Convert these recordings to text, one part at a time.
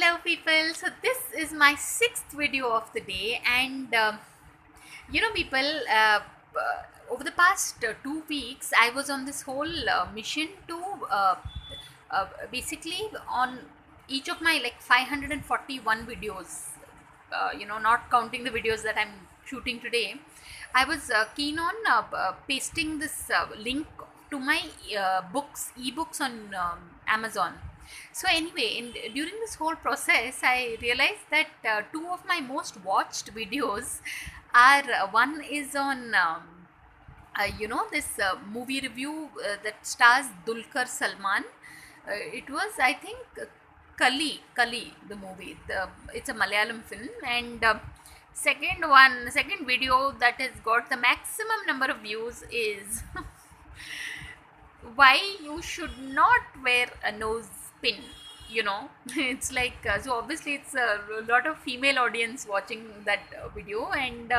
Hello, people. So, this is my sixth video of the day, and people, over the past 2 weeks, I was on this whole mission to basically on each of my like 541 videos, not counting the videos that I'm shooting today. I was keen on pasting this link to my ebooks on Amazon. So anyway, during this whole process, I realized that two of my most watched videos are one is on this movie review that stars Dulquer Salman. It was, I think, Kali, the movie. It's a Malayalam film, and second video that has got the maximum number of views is why you should not wear a nose pin. It's like so. Obviously, it's a lot of female audience watching that video, and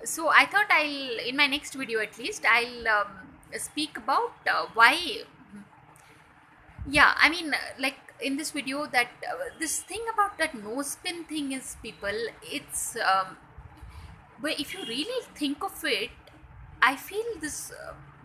so I thought I'll, in my next video at least, I'll speak about why. Yeah, I mean, like in this video, that this thing about that nose pin thing is, people, it's but if you really think of it, I feel this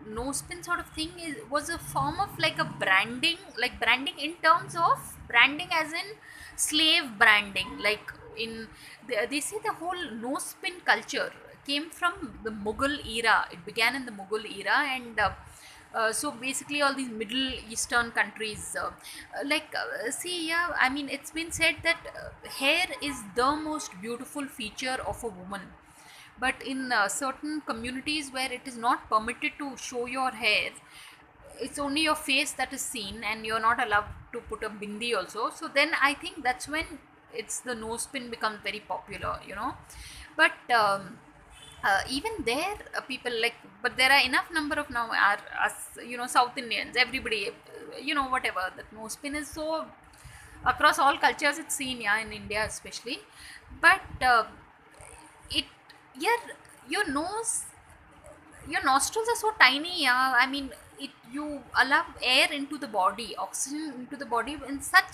nose pin sort of thing was a form of like a branding, like branding in terms of branding as in slave branding. Like they say the whole nose pin culture came from the Mughal era. It began in the Mughal era, and so basically all these Middle Eastern countries, see, yeah, I mean, it's been said that hair is the most beautiful feature of a woman, but in certain communities where it is not permitted to show your hair, it's only your face that is seen, and you're not allowed to put a bindi also. So then I think that's when it's the nose pin becomes very popular. But even there, people like, but there are enough number of now are us, South Indians, everybody, whatever, that nose pin is so across all cultures it's seen, yeah, in India especially. But it your your nose, your nostrils are so tiny, yeah, I mean, it, you allow air into the body, oxygen into the body in such